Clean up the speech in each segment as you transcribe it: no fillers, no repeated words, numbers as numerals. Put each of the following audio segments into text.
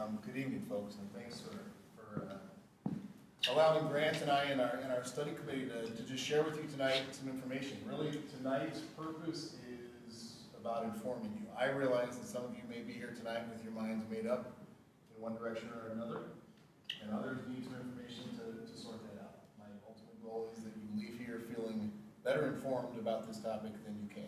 Good evening, folks, and thanks for allowing Grant and I and our study committee to just share with you tonight some information. Really, tonight's purpose is about informing you. I realize that some of you may be here tonight with your minds made up in one direction or another, and others need some information to sort that out. My ultimate goal is that you leave here feeling better informed about this topic than you came.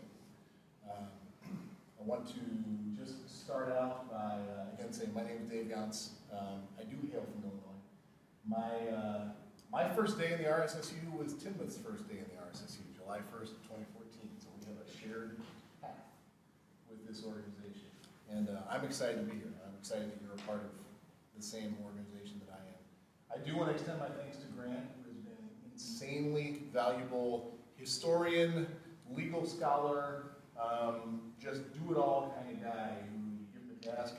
I want to just start out by, again, saying my name is Dave Gantz. I do hail from Illinois. My first day in the RSSU was Tinmouth's first day in the RSSU, July 1st, 2014. So we have a shared path with this organization. And I'm excited to be here. I'm excited that you're a part of the same organization that I am. I do want to extend my thanks to Grant, who has been an insanely valuable historian, legal scholar, just do-it-all kind of guy who you give him a task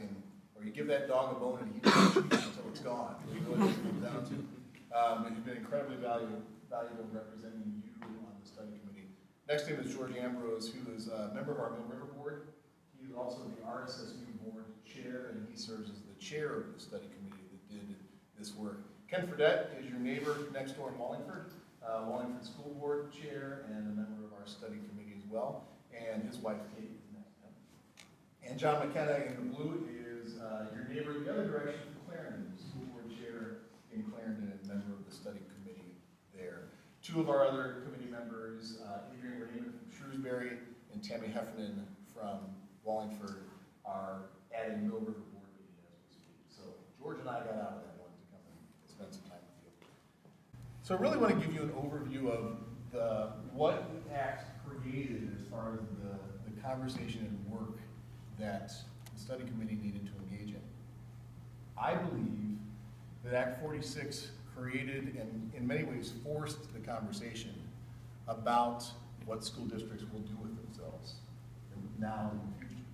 or you give that dog a bone and he doesn't chew until it's gone. You know what it comes down to. He's been incredibly valuable representing you on the study committee. Next to him is George Ambrose, who is a member of our Mill River Board. He is also the RSSU Board Chair, and he serves as the chair of the study committee that did this work. Ken Fredette is your neighbor next door in Wallingford, Wallingford School Board Chair, and a member of our study committee as well. And his wife, Kate, is next to him. And John McKenna in the blue is your neighbor the other direction from Clarendon, the school board chair in Clarendon and member of the study committee there. Two of our other committee members, Adrian Raymond from Shrewsbury and Tammy Heffernan from Wallingford, are adding Mill River Board meeting as we speak. So George and I got out of that one to come and spend some time with you. So I really want to give you an overview of what the Act created as far as the conversation and work that the study committee needed to engage in. I believe that Act 46 created and in many ways forced the conversation about what school districts will do with themselves now and in the future.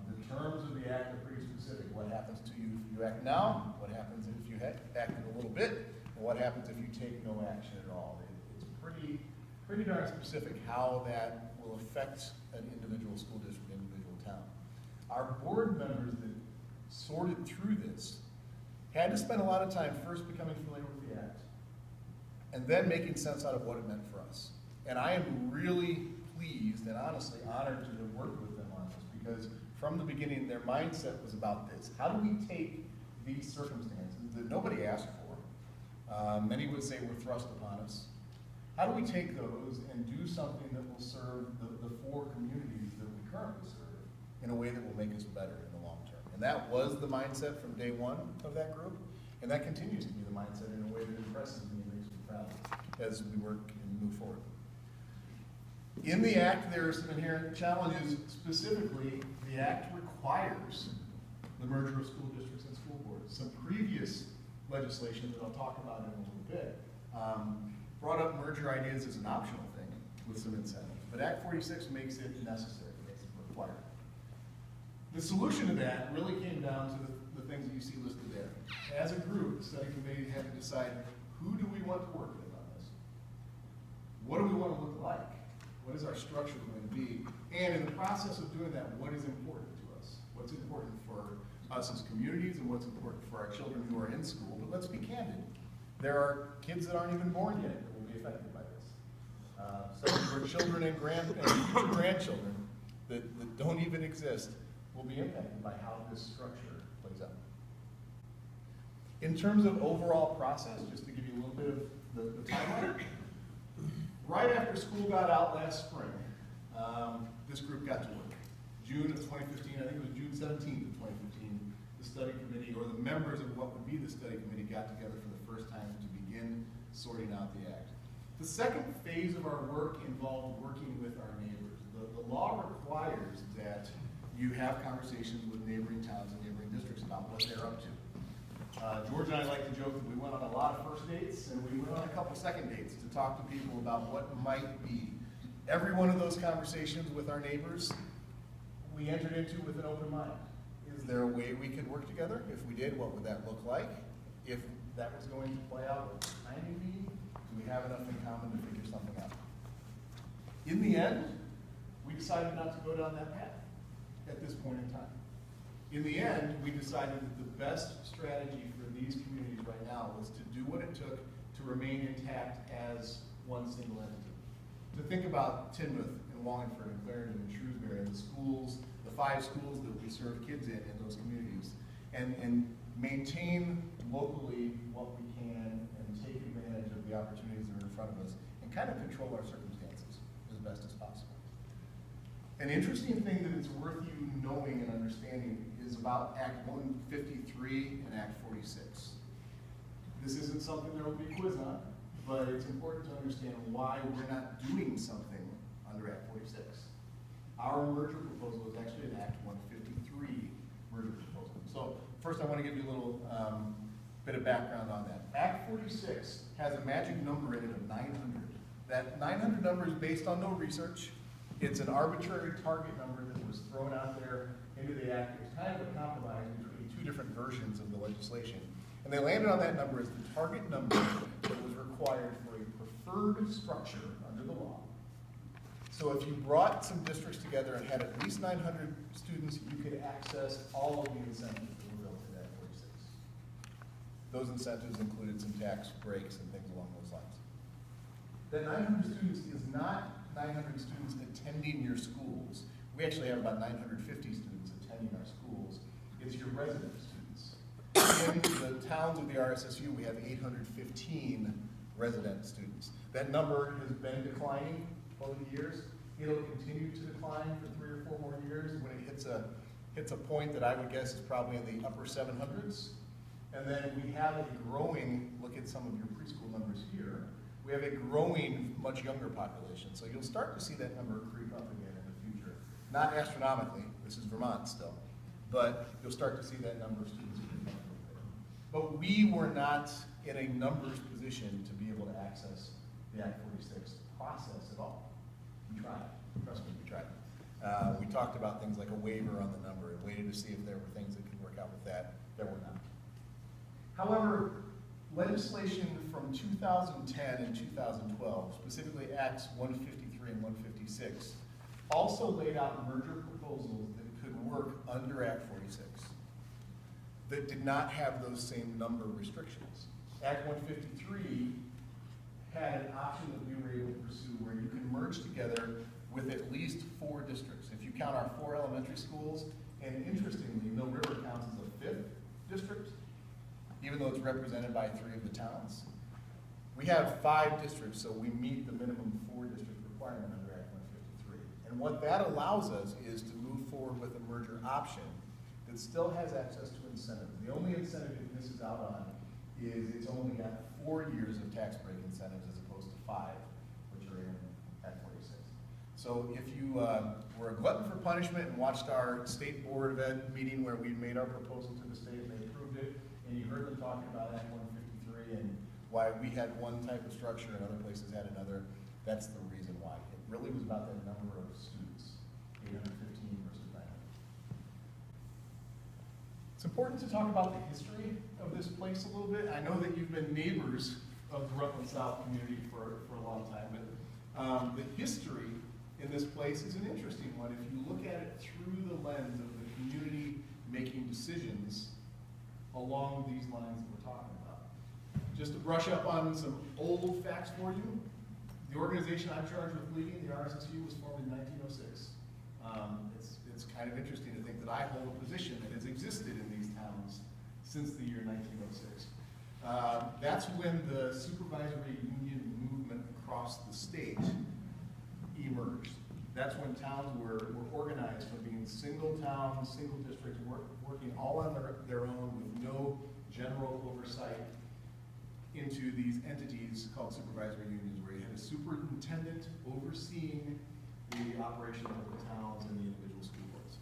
The terms of the Act are pretty specific. What happens to you if you act now? What happens if you act in a little bit? And what happens if you take no action at all? It's pretty darn specific how that will affect an individual school district, individual town. Our board members that sorted through this had to spend a lot of time first becoming familiar with the Act and then making sense out of what it meant for us. And I am really pleased and honestly honored to have worked with them on this because from the beginning their mindset was about this. How do we take these circumstances that nobody asked for? Many would say were thrust upon us. How do we take those and do something that will serve the four communities that we currently serve in a way that will make us better in the long term? And that was the mindset from day one of that group, and that continues to be the mindset in a way that impresses me and makes me proud as we work and move forward. In the Act, there are some inherent challenges. Specifically, the Act requires the merger of school districts and school boards. Some previous legislation that I'll talk about in a little bit brought up merger ideas as an optional thing with some incentives. But Act 46 makes it necessary, makes it required. The solution to that really came down to the things that you see listed there. As a group, the study committee had to decide who do we want to work with on this? What do we want to look like? What is our structure going to be? And in the process of doing that, what is important to us? What's important for us as communities and what's important for our children who are in school? But let's be candid. There are kids that aren't even born yet that will be affected by this. Some of our children and grandchildren that don't even exist will be impacted by how this structure plays out. In terms of overall process, just to give you a little bit of the timeline, right after school got out last spring, this group got to work. June of 2015, I think it was June 17th of 2015, the study committee, or the members of what would be the study committee, got together for the first time to begin sorting out the Act. The second phase of our work involved working with our neighbors. The law requires that you have conversations with neighboring towns and neighboring districts about what they're up to. George and I like to joke that we went on a lot of first dates and we went on a couple second dates to talk to people about what might be. Every one of those conversations with our neighbors, we entered into with an open mind. Is there a way we could work together? If we did, what would that look like? If that was going to play out, what would timing be? Do we have enough in common to figure something out? In the end, we decided not to go down that path at this point in time. in the end, we decided that the best strategy for these communities right now was to do what it took to remain intact as one single entity. To think about Tinmouth and Wallingford and Clarendon and Shrewsbury and the schools, the 5 schools that we serve kids in those communities, and maintain locally what we can and take advantage of the opportunities that are in front of us and kind of control our circumstances as best as possible. An interesting thing that it's worth you knowing and understanding is about Act 153 and Act 46. This isn't something there will be a quiz on, but it's important to understand why we're not doing something under Act 46. Our merger proposal is actually an Act 153 merger proposal. So first I want to give you a little bit of background on that. Act 46 has a magic number in it of 900. That 900 number is based on no research. It's an arbitrary target number that was thrown out there into the act. It was kind of a compromise between 2 different versions of the legislation. And they landed on that number as the target number that was required for a preferred structure under the law. So if you brought some districts together and had at least 900 students, you could access all of the incentives that were built into Act 46. Those incentives included some tax breaks and things along those lines. That 900 students is not 900 students attending your schools. We actually have about 950 students attending our schools. It's your resident students. In the towns of the RSSU, we have 815 resident students. That number has been declining over the years. It'll continue to decline for 3 or 4 more years when it hits a point that I would guess is probably in the upper 700s. And then we have a growing, look at some of your preschool numbers here, we have a growing, much younger population. So you'll start to see that number creep up again in the future. Not astronomically, this is Vermont still, but you'll start to see that number of students creep up a little bit. But we were not in a numbers position to be able to access the Act 46 process at all. We tried, trust me, we tried. We talked about things like a waiver on the number and waited to see if there were things that could work out with that. There were not. However, legislation from 2010 and 2012, specifically Acts 153 and 156, also laid out merger proposals that could work under Act 46 that did not have those same number restrictions. Act 153 had an option that we were able to pursue where you can merge together with at least 4 districts. If you count our 4 elementary schools, and interestingly, Mill River counts as a 5th district, even though it's represented by 3 of the towns. We have 5 districts, so we meet the minimum 4 district requirement under Act 153. And what that allows us is to move forward with a merger option that still has access to incentives. The only incentive it misses out on is it's only got 4 years of tax break incentives as opposed to 5, which are in Act 46. So if you were a glutton for punishment and watched our state board of ed meeting where we made our proposal to the state and they approved it, and you heard them talking about Act 153 and why we had one type of structure and other places had another, that's the reason why. It really was about that number of students, 815 versus 900. It's important to talk about the history of this place a little bit. I know that you've been neighbors of the Rutland South community for a long time, but the history in this place is an interesting one if you look at it through the lens of the community making decisions along these lines that we're talking about. Just to brush up on some old facts for you, the organization I'm charged with leading, the RSSU, was formed in 1906. It's kind of interesting to think that I hold a position that has existed in these towns since the year 1906. That's when the supervisory union movement across the state emerged. That's when towns were organized from being single towns, single districts, working all on their own with no general oversight into these entities called supervisory unions, where you had a superintendent overseeing the operation of the towns and the individual school boards.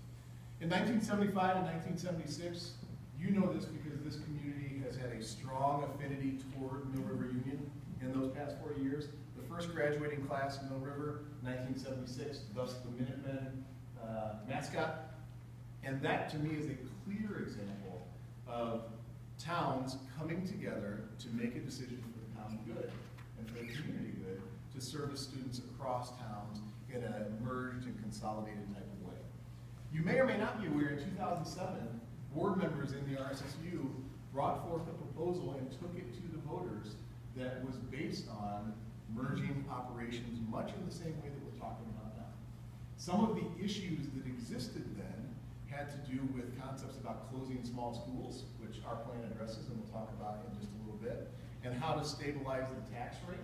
In 1975 and 1976, you know this because this community has had a strong affinity toward Mill River Union in those past 4 years. The first graduating class in Mill River, 1976, thus the Minutemen mascot. And that to me is a clear example of towns coming together to make a decision for the common good and for the community good to service students across towns in a merged and consolidated type of way. You may or may not be aware, in 2007, board members in the RSSU brought forth a proposal and took it to the voters that was based on merging operations much in the same way that we're talking about now. Some of the issues that existed then had to do with concepts about closing small schools, which our plan addresses and we'll talk about in just a little bit, and how to stabilize the tax rate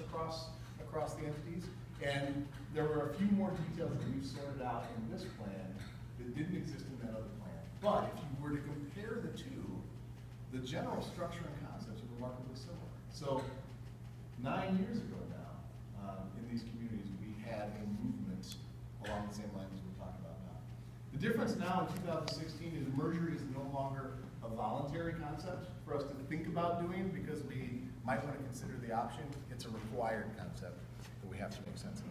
across the entities. And there were a few more details that we've sorted out in this plan that didn't exist in that other plan. But if you were to compare the two, the general structure and concepts are remarkably similar. So 9 years ago now, in these communities, we had a movement along the same lines as we're talking about now. The difference now in 2016 is merger is no longer a voluntary concept for us to think about doing because we might want to consider the option. It's a required concept that we have to make sense of.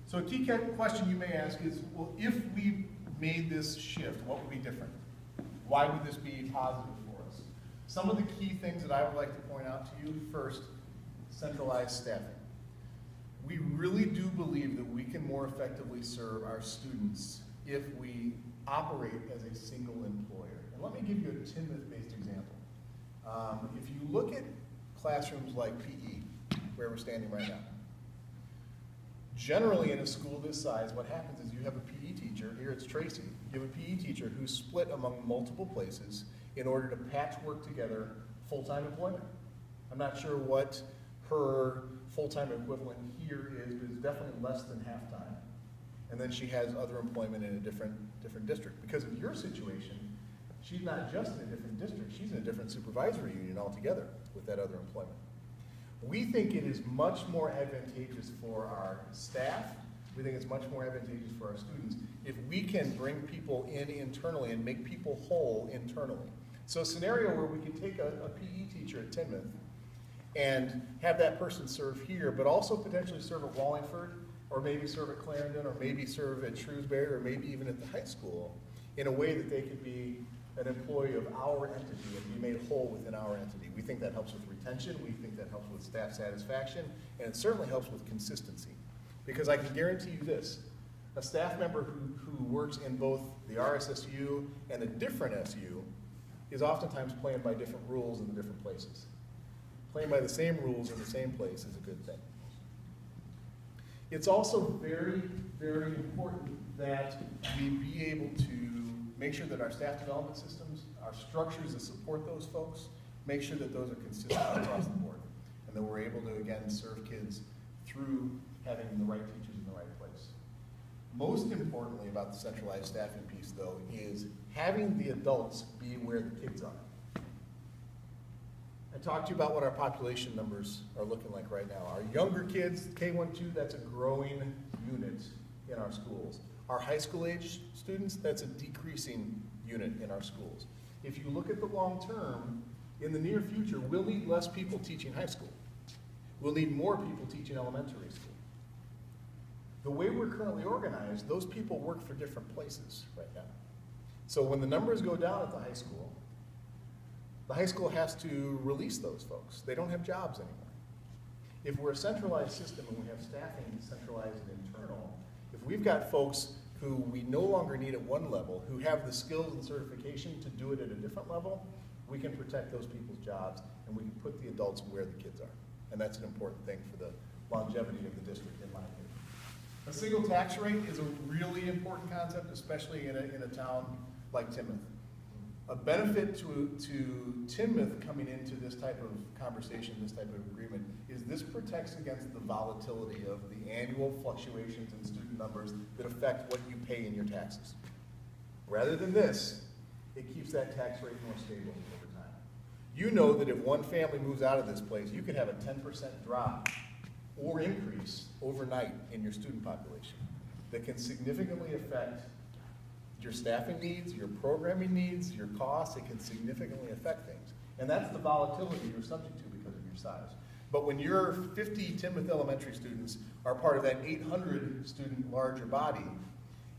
So a key question you may ask is, well, if we made this shift, what would be different? Why would this be positive for us? Some of the key things that I would like to point out to you, first, centralized staffing. We really do believe that we can more effectively serve our students if we operate as a single employer. And let me give you a Tinmouth-based example. If you look at classrooms like PE, where we're standing right now, generally in a school this size, what happens is you have a PE teacher, here it's Tracy, you have a PE teacher who's split among multiple places in order to patchwork together full-time employment. I'm not sure what her full-time equivalent here is, but it's definitely less than half-time. And then she has other employment in a different district. Because of your situation, she's not just in a different district, she's in a different supervisory union altogether with that other employment. We think it is much more advantageous for our staff, we think it's much more advantageous for our students if we can bring people in internally and make people whole internally. So a scenario where we can take a PE teacher at Tinmouth and have that person serve here, but also potentially serve at Wallingford, or maybe serve at Clarendon, or maybe serve at Shrewsbury, or maybe even at the high school, in a way that they could be an employee of our entity and be made whole within our entity. We think that helps with retention, we think that helps with staff satisfaction, and it certainly helps with consistency. Because I can guarantee you this, a staff member who works in both the RSSU and a different SU is oftentimes playing by different rules in the different places. Playing by the same rules in the same place is a good thing. It's also very, very important that we be able to make sure that our staff development systems, our structures that support those folks, make sure that those are consistent across the board. And that we're able to, again, serve kids through having the right teachers in the right place. Most importantly about the centralized staffing piece, though, is having the adults be where the kids are. I talked to you about what our population numbers are looking like right now. Our younger kids, K-1-2, that's a growing unit in our schools. Our high school age students, that's a decreasing unit in our schools. If you look at the long term, in the near future, we'll need less people teaching high school. We'll need more people teaching elementary school. The way we're currently organized, those people work for different places right now. So when the numbers go down at the high school has to release those folks. They don't have jobs anymore. If we're a centralized system and we have staffing centralized and internal, if we've got folks who we no longer need at one level, who have the skills and certification to do it at a different level, we can protect those people's jobs and we can put the adults where the kids are. And that's an important thing for the longevity of the district, in my opinion. A single tax rate is a really important concept, especially in a town like Tinmouth. A benefit to Tinmouth coming into this type of conversation, this type of agreement, is this protects against the volatility of the annual fluctuations in student numbers that affect what you pay in your taxes. Rather than this, it keeps that tax rate more stable over time. You know that if one family moves out of this place, you could have a 10% drop or increase overnight in your student population that can significantly affect your staffing needs, your programming needs, your costs. It can significantly affect things. And that's the volatility you're subject to because of your size. But when your 50 Tinmouth elementary students are part of that 800 student larger body,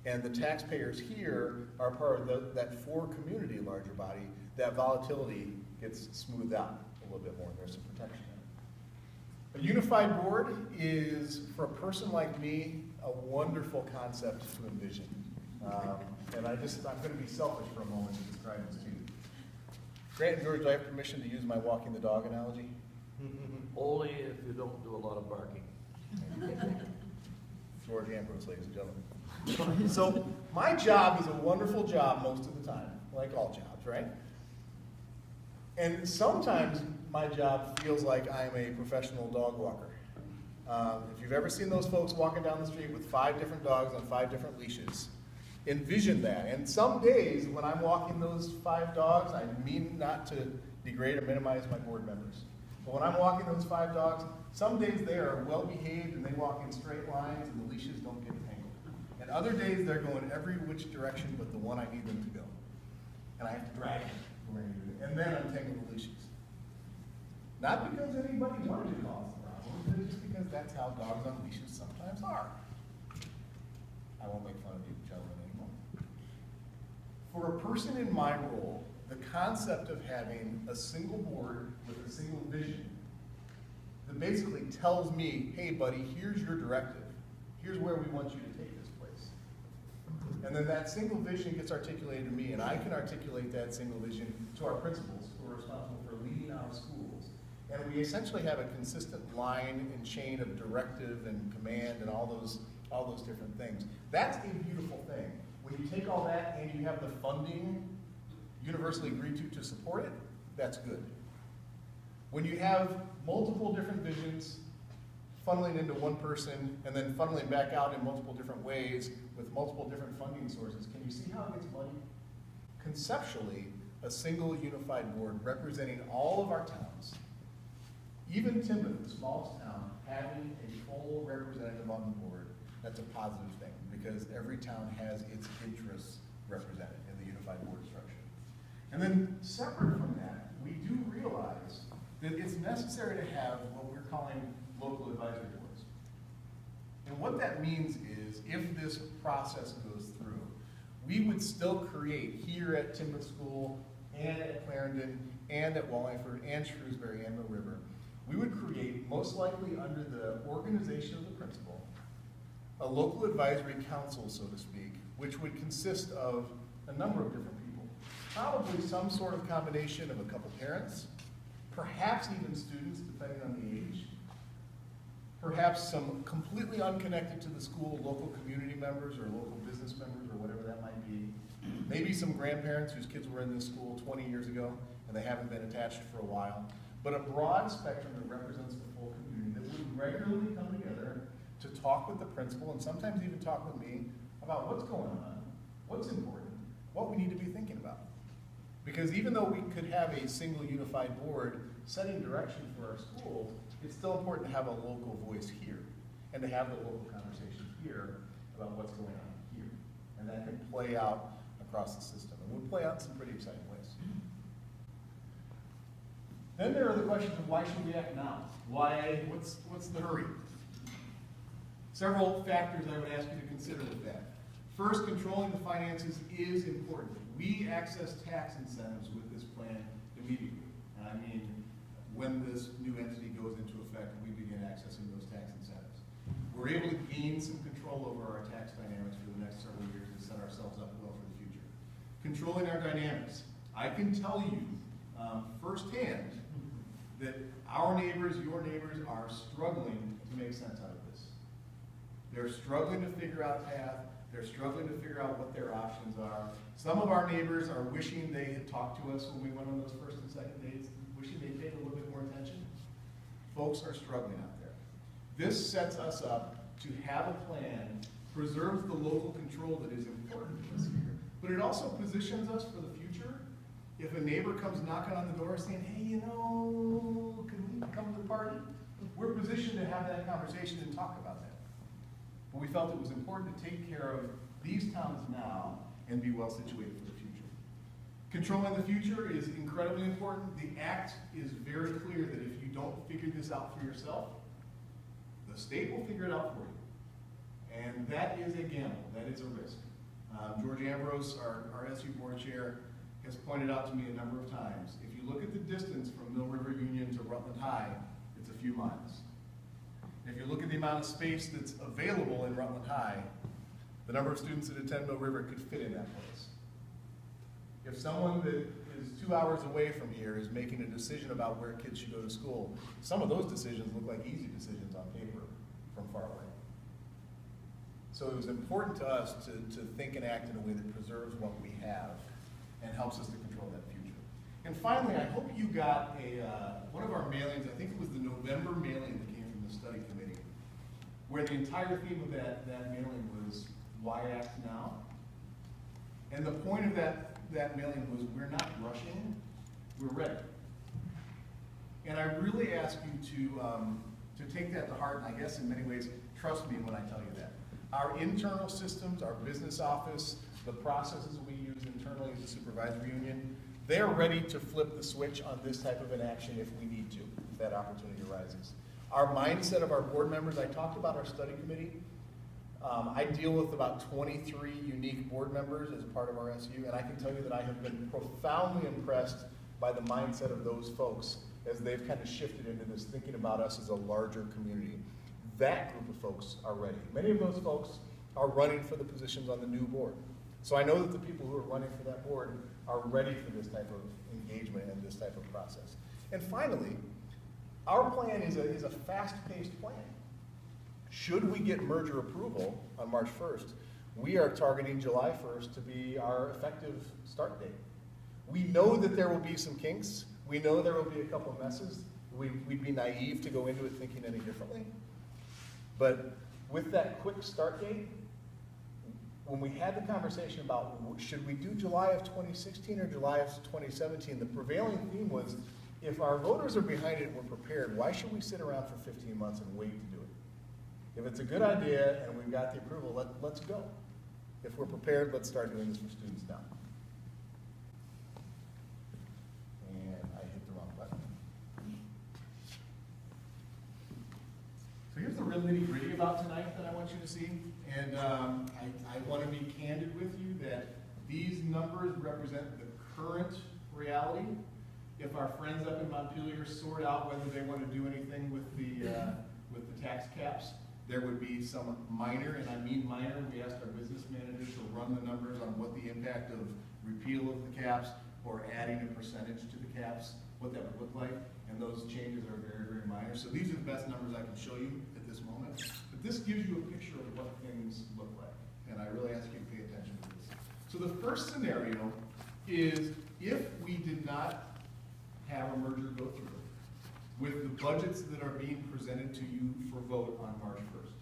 and the taxpayers here are part of that 4 community larger body, that volatility gets smoothed out a little bit more, and there's some protection in it. A unified board is, for a person like me, a wonderful concept to envision. And I'm going to be selfish for a moment to describe this to you. Grant and George, do I have permission to use my walking the dog analogy? Only if you don't do a lot of barking. George Ambrose, ladies and gentlemen. So my job is a wonderful job most of the time, like all jobs, right? And sometimes my job feels like I'm a professional dog walker. If you've ever seen those folks walking down the street with 5 different dogs on 5 different leashes, envision that. And some days when I'm walking those 5 dogs, I mean not to degrade or minimize my board members. But when I'm walking those 5 dogs, some days they are well behaved and they walk in straight lines and the leashes don't get tangled. And other days they're going every which direction but the one I need them to go. And I have to drag them where I need them. And then untangle the leashes. Not because anybody wanted to cause the problem, but just because that's how dogs on leashes sometimes are. I won't make fun of you gentlemen anymore. For a person in my role, the concept of having a single board with a single vision that basically tells me, hey buddy, here's your directive. Here's where we want you to take this place. And then that single vision gets articulated to me, and I can articulate that single vision to our principals who are responsible for leading our schools. And we essentially have a consistent line and chain of directive and command and all those different things. That's a beautiful thing. When you take all that and you have the funding universally agreed to support it, that's good. When you have multiple different visions funneling into one person and then funneling back out in multiple different ways with multiple different funding sources, can you see how it gets muddy? Conceptually, a single unified board representing all of our towns, even Tinmouth, the smallest town, having a full representative on the board, that's a positive thing because every town has its interests represented in the unified board structure. And then separate from that, we do realize that it's necessary to have what we're calling local advisory boards. And what that means is if this process goes through, we would still create here at Tinmouth School and at Clarendon and at Wallingford and Shrewsbury and Mill River, we would create, most likely under the organization of the principal, a local advisory council, so to speak, which would consist of a number of different people. Probably some sort of combination of a couple parents, perhaps even students, depending on the age, perhaps some completely unconnected to the school local community members or local business members or whatever that might be. Maybe some grandparents whose kids were in this school 20 years ago and they haven't been attached for a while. But a broad spectrum that represents the full community that would regularly come together to talk with the principal and sometimes even talk with me about what's going on, what's important, what we need to be thinking about. Because even though we could have a single unified board setting direction for our schools, it's still important to have a local voice here and to have the local conversation here about what's going on here. And that can play out across the system and would play out in some pretty exciting ways. Then there are the questions of why should we act now? Why, what's the hurry? Several factors I would ask you to consider with that. First, controlling the finances is important. We access tax incentives with this plan immediately. And I mean, when this new entity goes into effect, we begin accessing those tax incentives. We're able to gain some control over our tax dynamics for the next several years and set ourselves up well for the future. Controlling our dynamics. I can tell you firsthand that our neighbors, your neighbors, are struggling to make sense out of this. They're struggling to figure out a path. They're struggling to figure out what their options are. Some of our neighbors are wishing they had talked to us when we went on those first and second dates, wishing they paid a little bit more attention. Folks are struggling out there. This sets us up to have a plan, preserves the local control that is important to us here, but it also positions us for the future. If a neighbor comes knocking on the door saying, hey, you know, can we come to the party? We're positioned to have that conversation and talk about that. But we felt it was important to take care of these towns now and be well situated for the future. Controlling the future is incredibly important. The Act is very clear that if you don't figure this out for yourself, the state will figure it out for you. And that is a gamble, that is a risk. George Ambrose, our RSSU board chair, has pointed out to me a number of times, if you look at the distance from Mill River Union to Rutland High, it's a few miles. If you look at the amount of space that's available in Rutland High, the number of students that attend Mill River could fit in that place. If someone that is 2 hours away from here is making a decision about where kids should go to school, some of those decisions look like easy decisions on paper from far away. So it was important to us to think and act in a way that preserves what we have and helps us to control that future. And finally, I hope you got one of our mailings. I think it was the November mailing that came from the study committee, where the entire theme of that mailing was why act now? And the point of that mailing was we're not rushing, we're ready. And I really ask you to take that to heart, and I guess in many ways, trust me when I tell you that. Our internal systems, our business office, the processes we use internally as a supervisory union, they're ready to flip the switch on this type of an action if we need to, if that opportunity arises. Our mindset of our board members, I talked about our study committee. I deal with about 23 unique board members as part of RSU, and I can tell you that I have been profoundly impressed by the mindset of those folks as they've kind of shifted into this thinking about us as a larger community. That group of folks are ready. Many of those folks are running for the positions on the new board. So I know that the people who are running for that board are ready for this type of engagement and this type of process. And finally, our plan is a fast-paced plan. Should we get merger approval on March 1st, we are targeting July 1st to be our effective start date. We know that there will be some kinks. We know there will be a couple of messes. We'd be naive to go into it thinking any differently. But with that quick start date, when we had the conversation about should we do July of 2016 or July of 2017, the prevailing theme was if our voters are behind it and we're prepared, why should we sit around for 15 months and wait to do it? If it's a good idea and we've got the approval, let's go. If we're prepared, let's start doing this for students now. And I hit the wrong button. So here's the real nitty-gritty about tonight that I want you to see. And I want to be candid with you that these numbers represent the current reality. If our friends up in Montpelier sort out whether they want to do anything with the tax caps, there would be some minor, and I mean minor, we asked our business manager to run the numbers on what the impact of repeal of the caps or adding a percentage to the caps, what that would look like, and those changes are very, very minor. So these are the best numbers I can show you at this moment. But this gives you a picture of what things look like, and I really ask you to pay attention to this. So the first scenario is if we did not have a merger go through, with the budgets that are being presented to you for vote on March 1st.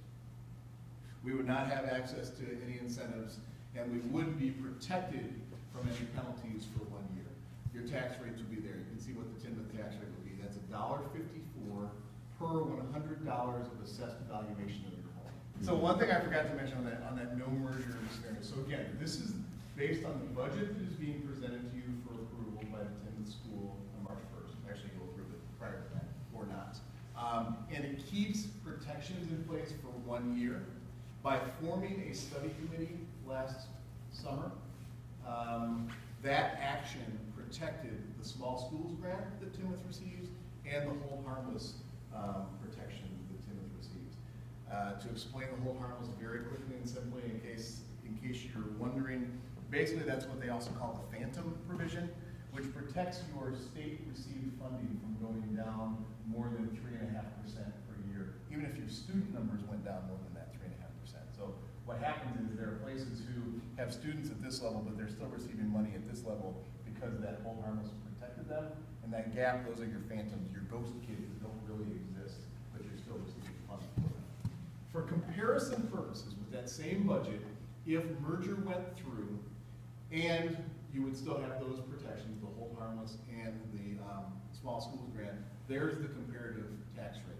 We would not have access to any incentives, and we would be protected from any penalties for 1 year. Your tax rates would be there. You can see what the Tinmouth tax rate would be. That's $1.54 per $100 of assessed valuation of your home. So one thing I forgot to mention on that no merger scenario. So again, this is based on the budget that is being presented to you for approval by the Tinmouth school on March 1st. Actually, you'll approve it prior to that or not. And it keeps protections in place for 1 year. By forming a study committee last summer, that action protected the small schools grant that Tinmouth receives and the hold harmless protection that Tinmouth receives. To explain the hold harmless very quickly and simply, in case you're wondering, basically that's what they also call the phantom provision, which protects your state-received funding from going down more than 3.5% per year, even if your student numbers went down more than that 3.5%. So what happens is there are places who have students at this level, but they're still receiving money at this level because that hold harmless protected them, and that gap, those are your phantoms, your ghost kids that don't really exist, but you're still receiving funding for them. For comparison purposes, with that same budget, if merger went through and you would still have those protections, the hold harmless and the small schools grant, there's the comparative tax rate.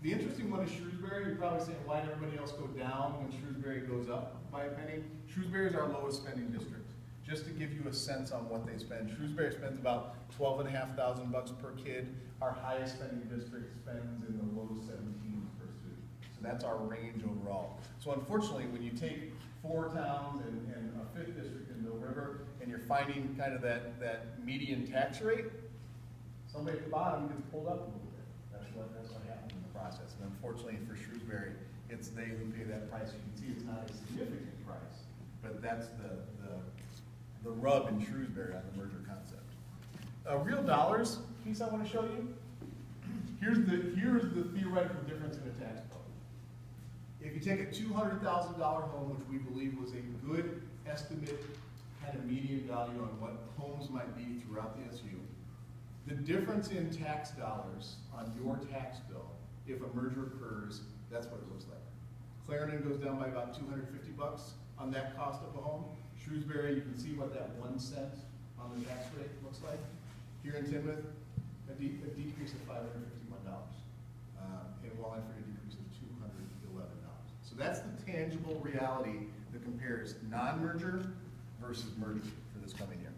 The interesting one is Shrewsbury. You're probably saying, why did everybody else go down when Shrewsbury goes up by a penny? Shrewsbury is our lowest spending district. Just to give you a sense on what they spend, Shrewsbury spends about $12,500 per kid. Our highest spending district spends in the low 17s per student. So that's our range overall. So unfortunately, when you take 4 towns and a 5th district in Mill River, and you're finding kind of that median tax rate, somebody at the bottom gets pulled up a little bit. That's that's what happened in the process. And unfortunately for Shrewsbury, it's they who pay that price. You can see it's not a significant price, but that's the rub in Shrewsbury on the merger concept. Real dollars piece I want to show you. Here's the theoretical difference in a tax bill. If you take a $200,000 home, which we believe was a good estimate, kind of median value on what homes might be throughout the SU, the difference in tax dollars on your tax bill, if a merger occurs, that's what it looks like. Clarendon goes down by about $250 on that cost of a home. Shrewsbury, you can see what that 1 cent on the tax rate looks like. Here in Tinmouth, a decrease of $551. In Wallingford, a decrease of $211. So that's the tangible reality that compares non-merger versus merger for this coming year.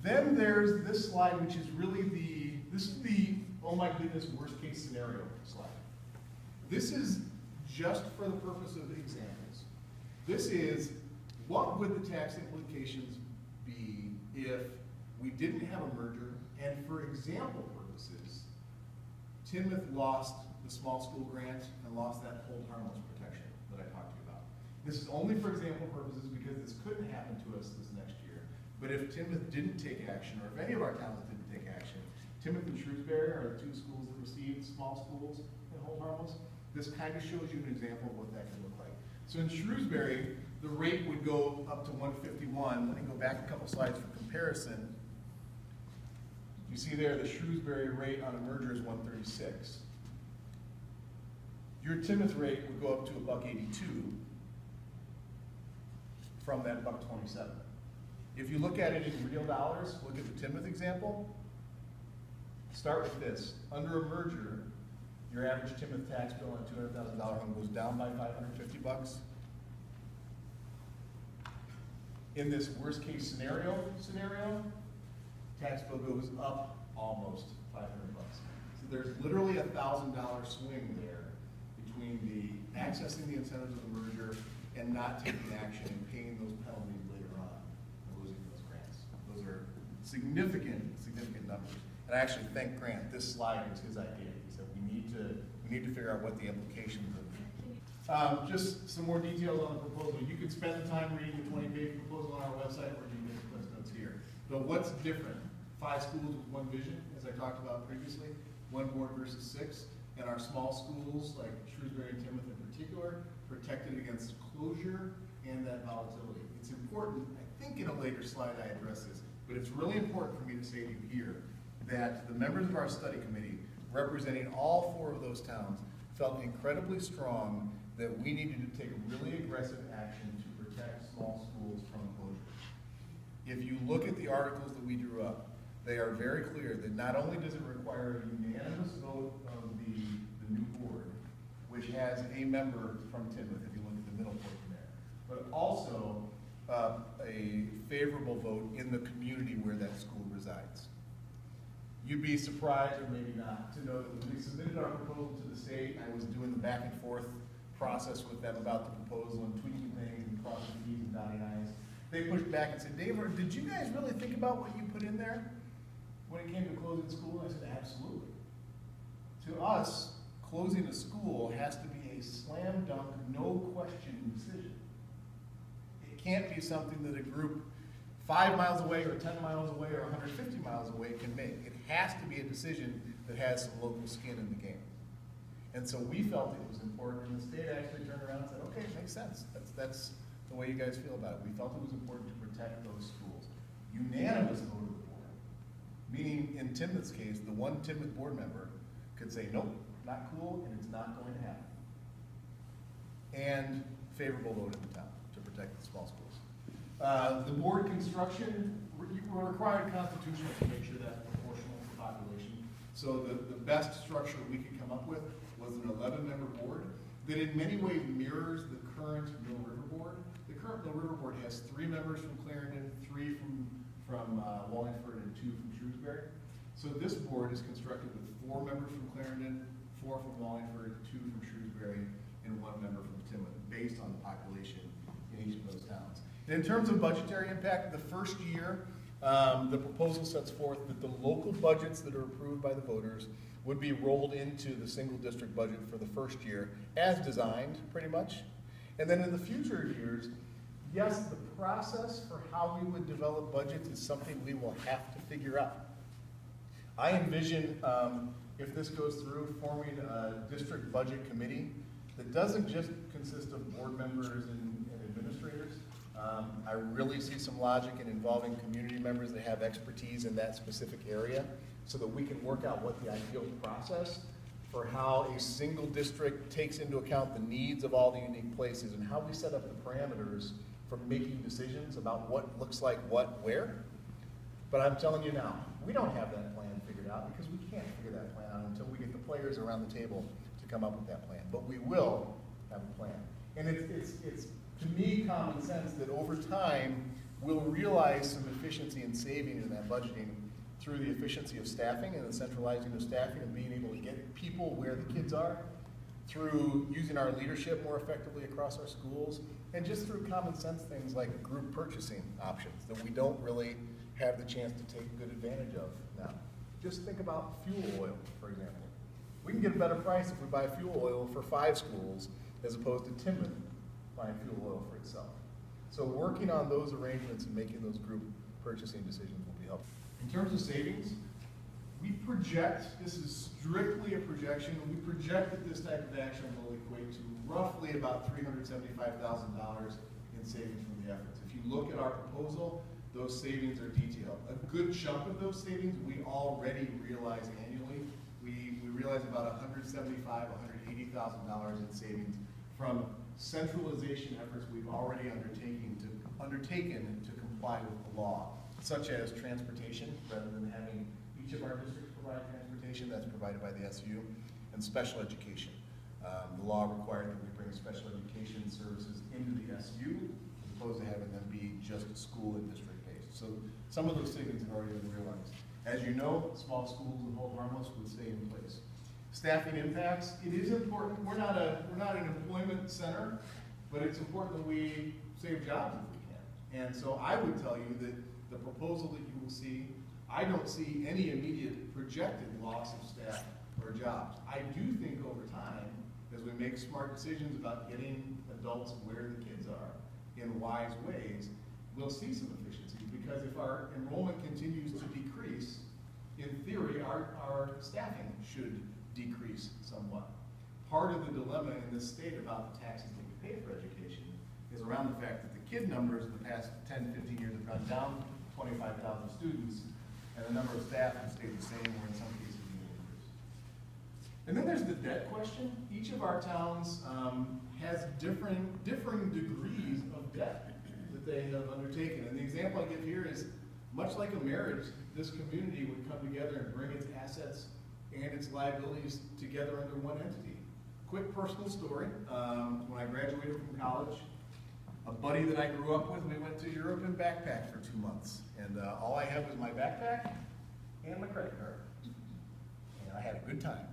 Then there's this slide, which is really this is the, oh my goodness, worst case scenario slide. This is just for the purpose of examples. This is, what would the tax implications be if we didn't have a merger, and for example purposes, Tinmouth lost the small school grant and lost that hold harmless protection that I talked to you about. This is only for example purposes because this couldn't happen to us this next year. But if Tinmouth didn't take action, or if any of our towns didn't take action, Tinmouth and Shrewsbury are the two schools that received small schools and hold harmless. This kind of shows you an example of what that could look like. So in Shrewsbury, the rate would go up to 151. Let me go back a couple slides for comparison. You see there the Shrewsbury rate on a merger is 136. Your Tinmouth rate would go up to $1.82 from that $1.27. If you look at it in real dollars, look at the Tinmouth example. Start with this. Under a merger, your average Tinmouth tax bill on a $200,000 home goes down by $550. In this worst case scenario, tax bill goes up almost $500. So there's literally a $1,000 swing there between the accessing the incentives of the merger and not taking action and paying those penalties later on and losing those grants. Those are significant numbers. And I actually thank Grant. This slide was his idea. He said we need to figure out what the implications of just some more details on the proposal. You can spend the time reading the 20-page proposal on our website, or you can get the Cliff Notes here. But what's different? 5 schools with 1 vision, as I talked about previously, 1 board versus 6, and our small schools, like Shrewsbury and Tinmouth in particular, protected against closure and that volatility. It's important, I think in a later slide I address this, but it's really important for me to say to you here that the members of our study committee, representing all 4 of those towns, felt incredibly strong that we needed to take really aggressive action to protect small schools from closure. If you look at the articles that we drew up, they are very clear that not only does it require a unanimous vote of the new board, which has a member from Tinmouth, if you look at the middle portion there, but also a favorable vote in the community where that school resides. You'd be surprised, or maybe not, to know that when we submitted our proposal to the state, I was doing the back and forth process with them about the proposal and tweaking things and crossing T's and dotting I's. They pushed back and said, Dave, did you guys really think about what you put in there when it came to closing school? I said, absolutely. To us, closing a school has to be a slam dunk, no question decision. It can't be something that a group 5 miles away or 10 miles away or 150 miles away can make. It has to be a decision that has some local skin in the game. And so we felt it was important, and the state actually turned around and said, okay, it makes sense. That's the way you guys feel about it. We felt it was important to protect those schools. Unanimous vote of the board, meaning in Tinmouth's case, the 1 Tinmouth board member could say, nope, not cool, and it's not going to happen. And favorable vote of the town to protect the small schools. The board construction, we're required constitutionally to make sure that's proportional to the population. So the best structure we could come up with was an 11-member board that in many ways mirrors the current Mill River board. The current Mill River board has 3 members from Clarendon, 3 from Wallingford, and 2 from Shrewsbury. So this board is constructed with 4 members from Clarendon, 4 from Wallingford, 2 from Shrewsbury, and 1 member from Tinmouth, based on the population in each of those towns. And in terms of budgetary impact, the first year The proposal sets forth that the local budgets that are approved by the voters would be rolled into the single district budget for the first year as designed, pretty much. And then in the future years, yes, the process for how we would develop budgets is something we will have to figure out. I envision, if this goes through, forming a district budget committee that doesn't just consist of board members and administrators. I really see some logic in involving community members that have expertise in that specific area so that we can work out what the ideal process for how a single district takes into account the needs of all the unique places and how we set up the parameters for making decisions about what looks like what where. But I'm telling you now, we don't have that plan figured out because we can't figure that plan out until we get the players around the table to come up with that plan. But we will have a plan. And it's to me common sense that over time we'll realize some efficiency and savings in that budgeting through the efficiency of staffing and the centralizing of staffing and being able to get people where the kids are, through using our leadership more effectively across our schools, and just through common sense things like group purchasing options that we don't really have the chance to take good advantage of now. Just think about fuel oil, for example. We can get a better price if we buy fuel oil for 5 schools as opposed to Tinmouth buying fuel oil for itself. So working on those arrangements and making those group purchasing decisions will be helpful. In terms of savings, we project, this is strictly a projection, we project that this type of action will equate to roughly about $375,000 in savings from the efforts. If you look at our proposal, those savings are detailed. A good chunk of those savings we already realize annually. We realize about $175,000, $180,000 in savings from centralization efforts we've already undertaken to comply with the law, such as transportation, rather than having each of our districts provide transportation, that's provided by the SU, and special education. The law required that we bring special education services into the SU, as opposed to having them be just school and district based. So some of those savings have already been realized. As you know, small schools and hold harmless would stay in place. Staffing impacts, it is important. We're not an employment center, but it's important that we save jobs if we can. And so I would tell you that the proposal that you will see, I don't see any immediate projected loss of staff or jobs. I do think over time, as we make smart decisions about getting adults where the kids are in wise ways, we'll see some efficiencies, because if our enrollment continues to decrease, in theory, our staffing should decrease somewhat. Part of the dilemma in this state about the taxes that we pay for education is around the fact that the kid numbers in the past 10, 15 years have gone down 25,000 students, and the number of staff has stayed the same, or in some cases even increased. And then there's the debt question. Each of our towns has differing degrees of debt that they have undertaken. And the example I give here is, much like a marriage, this community would come together and bring its assets and its liabilities together under one entity. Quick personal story. When I graduated from college, a buddy that I grew up with, we went to Europe and backpacked for 2 months. And all I had was my backpack and my credit card. And I had a good time.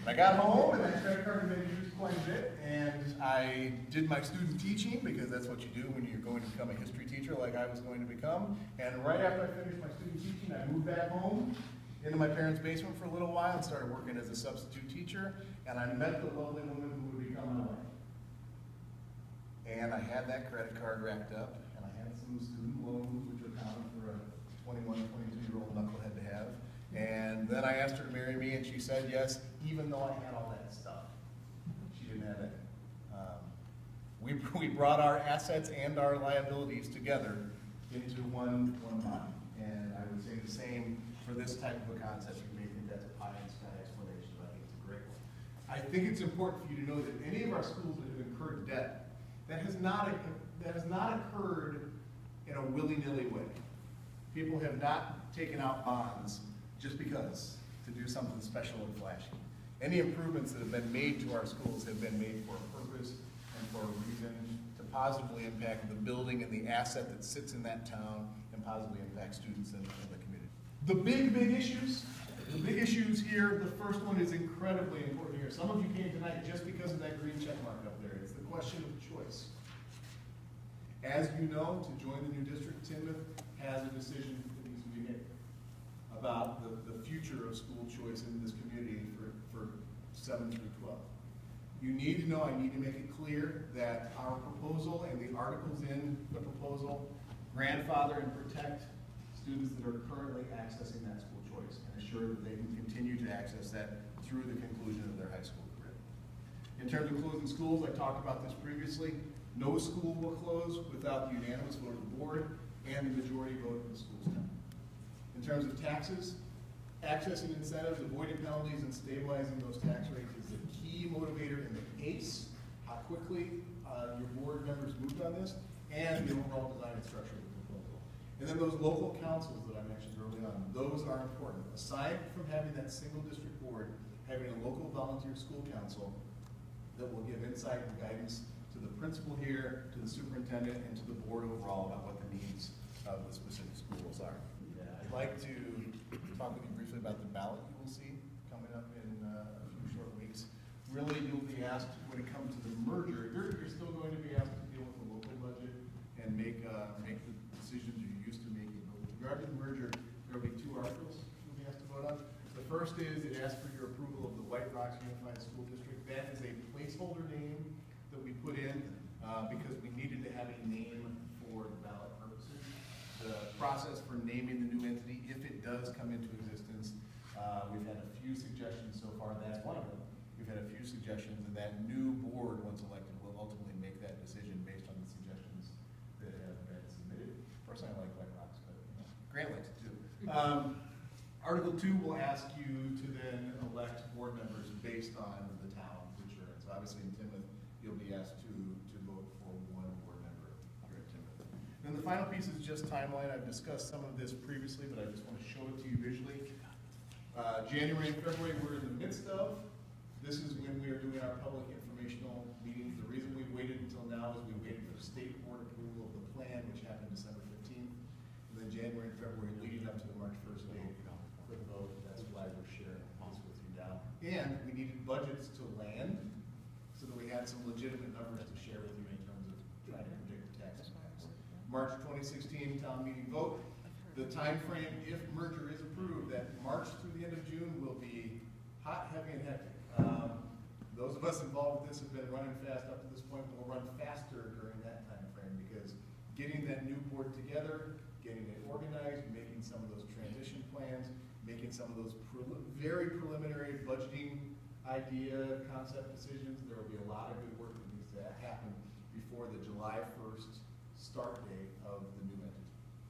I got home, and that credit card had been used quite a bit, and I did my student teaching, because that's what you do when you're going to become a history teacher like I was going to become. And right after I finished my student teaching, I moved back home into my parents' basement for a little while and started working as a substitute teacher, and I met the lovely woman who would become my wife. And I had that credit card racked up, and I had some student loans, which are common for a 21, 22-year-old knucklehead to have. And then I asked her to marry me, and she said yes, even though I had all that stuff. She didn't have it. We brought our assets and our liabilities together into one body. And I would say the same for this type of a concept. You may think that's a pie-in-the-sky explanation, but I think it's a great one. I think it's important for you to know that any of our schools that have incurred debt, that has not occurred in a willy-nilly way. People have not taken out bonds just because, to do something special and flashy. Any improvements that have been made to our schools have been made for a purpose and for a reason to positively impact the building and the asset that sits in that town and positively impact students and the community. The big issues here, the first one is incredibly important here. Some of you came tonight just because of that green check mark up there. It's the question of choice. As you know, to join the new district, Tinmouth has a decision that needs to be made about the future of school choice in this community for 7 through 12. You need to know, I need to make it clear that our proposal and the articles in the proposal grandfather and protect students that are currently accessing that school choice and assure that they can continue to access that through the conclusion of their high school career. In terms of closing schools, I talked about this previously. No school will close without the unanimous vote of the board and the majority vote of the school staff. In terms of taxes, accessing incentives, avoiding penalties, and stabilizing those tax rates is the key motivator in the pace, how quickly your board members moved on this, and the overall design and structure of the proposal. And then those local councils that I mentioned early on, those are important. Aside from having that single district board, having a local volunteer school council that will give insight and guidance to the principal here, to the superintendent, and to the board overall about what the needs of the specific schools are. I'd like to talk with you briefly about the ballot you will see coming up in a few short weeks. Really, you'll be asked, when it comes to the merger, you're still going to be asked to deal with the local budget and make the decisions you're used to making. But with regard to the merger, there will be 2 articles you'll be asked to vote on. The first is it asks for your approval of the White Rocks Unified School District. That is a placeholder name that we put in because we needed to have a name for the ballot purposes. The process for naming the new entity, if it does come into existence, we've had a few suggestions so far. That's one of them. We've had a few suggestions, and that new board, once elected, will ultimately make that decision based on the suggestions that have been submitted. Personally, I like White Rocks, but Grant likes it too. Article 2 will ask you to then elect board members based on the town which you're in. So obviously in Tinmouth, you'll be asked to vote for 1 board member here at Tinmouth. Then the final piece is just timeline. I've discussed some of this previously, but I just want to show it to you visually. January and February we're in the midst of. This is when we are doing our public informational meetings. The reason we waited until now is we waited for state board approval of the plan, which happened December 15th. And then January and February leading up to the March 1st date for the vote. That's why we're sharing this with you now. And we needed budgets to land so that we had some legitimate numbers to share with you in terms of trying to predict the tax impacts. March 2016 town meeting vote. The time frame, if merger is approved, that March through the end of June will be hot, heavy, and hectic. Those of us involved with this have been running fast up to this point, but we'll run faster during that time frame because getting that new board together, getting it organized, making some of those transition plans, making some of those very preliminary budgeting idea, concept decisions, there will be a lot of good work that needs to happen before the July 1st start date of